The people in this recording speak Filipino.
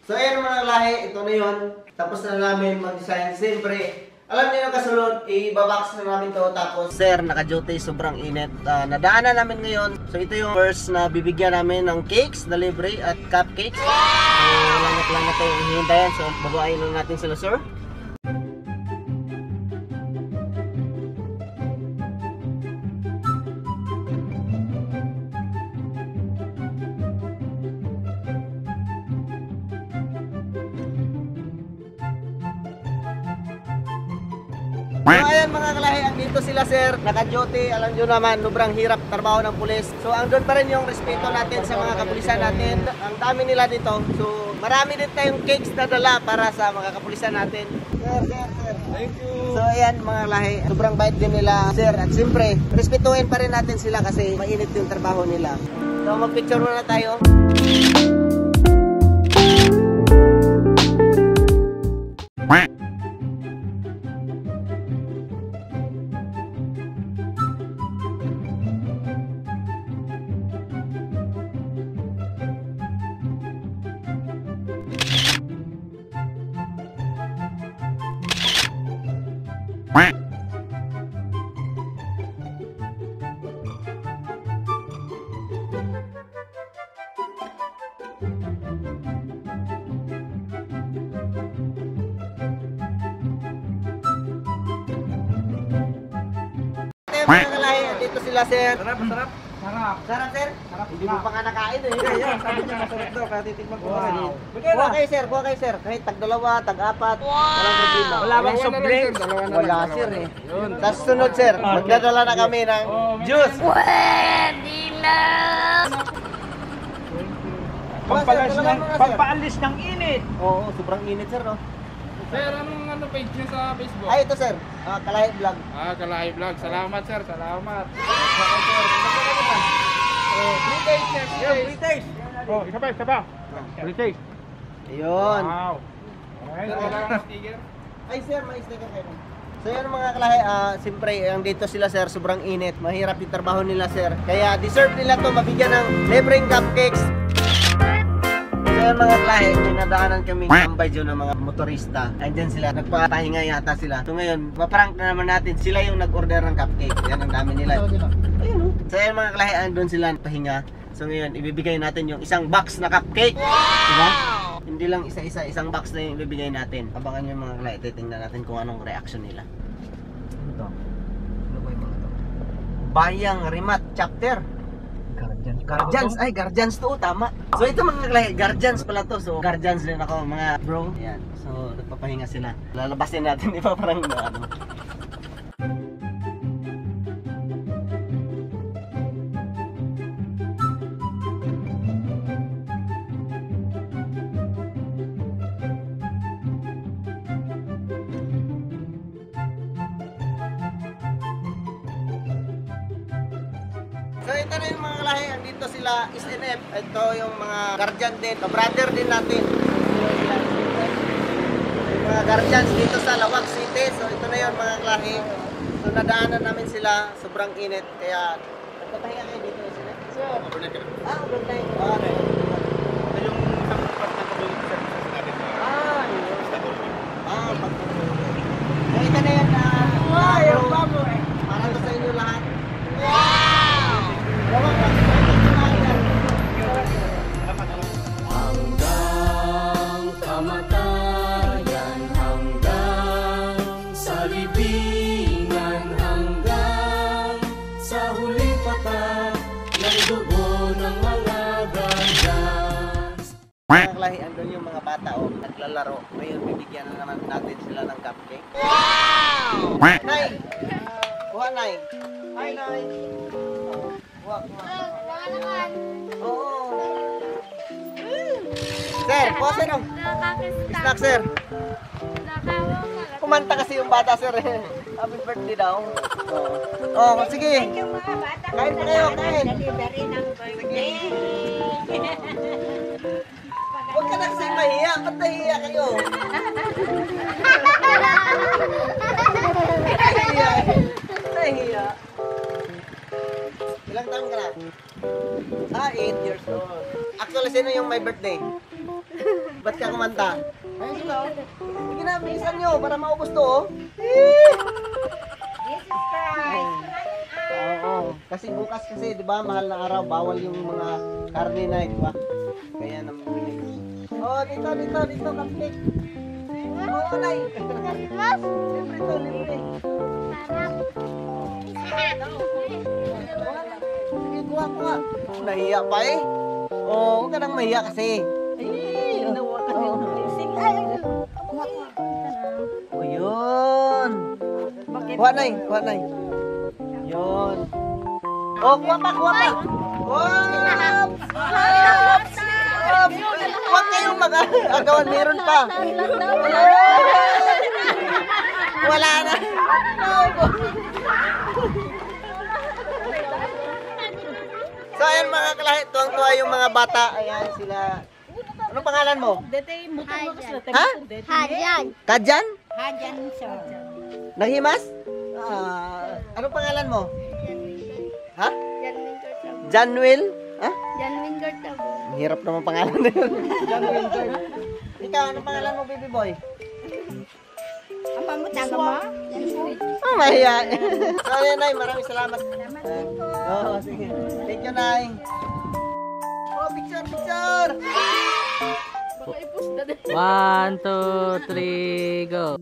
So ayan mga lahi, ito na yun. Tapos na namin mag-design. Siyempre, alam niyo yung kasunod, i-box na namin to. Tapos, sir, naka-duty, sobrang init. Nadaanan namin ngayon. So ito yung first na bibigyan namin ng cakes na libre at cupcakes. So lang na tayo hihintayan. So babayin lang natin sila, sir. So ayan mga kalahi, andito sila sir, naka-duty. Alam nyo naman, sobrang hirap trabaho ng pulis. So andun pa rin yung respeto natin sa mga kapulisan natin. Ang dami nila dito. So marami din tayong cakes na dala para sa mga kapulisan natin. Sir. Thank you. So ayan mga kalahi, sobrang bait din nila sir. At siyempre, respetuhin pa rin natin sila kasi mainit yung trabaho nila. So mag-picture muna tayo. Mga kalahi, dito sila sir. Sarap. Sarap sir? Hindi mo pa nga nakain eh. Sabi niya masarap daw, kaya titikman ko. Wow. Kuha kayo sir, kahit tag-2, tag-4, walang problema. Wala bang soft drinks? Wala sir eh. Tapos sunod sir, magdadala na kami ng juice. Pwede na! Pampaalis ng init. Oo, sobrang init sir no. Sir, anong page niyo sa Facebook? Ay ito sir, Kalahi Vlog. Kalahi Vlog. Salamat sir, salamat. Free taste sir, Free taste. Oh, isa pa. Free taste. Ayun. Wow. Sir, wala kang sticker? Ay sir, may sticker kayo. So yun mga kalahi, siyempre ang dito sila sir, sobrang init. Mahirap yung trabaho nila sir. Kaya deserve nila to mabigyan ng libreng cupcakes. So yun mga kalahi, dinadaanan kaming tambay dyan ng mga motorista. Andyan sila, nagpapahinga yata sila. So ngayon, maprank na naman natin, sila yung nag-order ng cupcake. Yan ang dami nila. Ayun o. So yun mga kalahi, andun sila pahinga. So ngayon, ibibigay natin yung isang box na cupcake. Diba? Hindi lang isa-isa, isang box na yung ibibigay natin. Abangan nyo yung mga kalahi, titingnan natin kung anong reaction nila. Ano to? Ano ba yung mga to? Bayang Rimat Chapter. Guardians, ay Guardians to, tama. So ito mga kalahi, Guardians pala to. So Guardians din ako mga bro. Ayan, so nagpapahinga sila. Lalabasin natin, di ba parang ano. So ito na yung mga kalahi, andito sila SNF. Ito yung mga guardian din, brother din natin. Yung mga guardians dito sa Lawag City. So ito na yun mga kalahi. So nadaanan namin sila, sobrang init. Kaya nagpapahinga kayo dito SNF. So, overnight. Overnight. Ito yung isang part na community services natin. Pagtutulog. So ito na yun para to sa inyo lahat. Hanggang kamatayan, hanggang sa libingan, hanggang sa huling patak ng dugo ng mga guardians. Mga kalahi, andun yung mga bata naglalaro. Ngayon bibigyan na naman natin sila ng cupcake. Wow! Nay! Kuha Nay! Hi Nay! Kuha. Oo. Sir, kuha sir oh. Snack sir. Kumanta kasi yung bata sir. Happy birthday daw. Oh, sige. Thank you mga bata. Kain pa kayo, kain. Delivery ng birthday. Huwag ka na kasi mahiya. Ba't nahiya kayo? Nahiya. Ilang taon ka na? 8 years old. Actually, sino yung may birthday? Ba't ka kumanta? Ay, sige oh. Sige na, bilisan nyo para maubos to oh. Jesus Christ. Oo. Kasi bukas kasi, di ba, mahal na araw, bawal yung mga karne na, di ba? Kaya naman. Oh, dito, cupcake. Oo, Nay. Libre to, libre. Sige, kuha. Nahiya pa eh. Oh, huwag ka nang mahiya kasi. Ay, nawa ka yung blessing. Oh, yun. Kuha, Nay. Yun. Oh, kuha pa. Huwag kayong mag-agawan. Meron pa. Wala na. So, ayan mga kalahi. Tuwang-tuwa yung mga bata. Ayan sila. Anong pangalan mo? Ha? Hajan. Kadjan? Hajan, sir. Naghimas? Anong pangalan mo? Ha? Janwil? Ha? Janwin Gartabo. Ang hirap naman pangalan na yun. Ikaw, anong pangalan mo, baby boy? Ang pamutang mo? Oh, mahiya. So, ayan, Nay. Maraming salamat. Oo, sige. Thank you, Nay. Oh, picture! 1, 2, 3, go.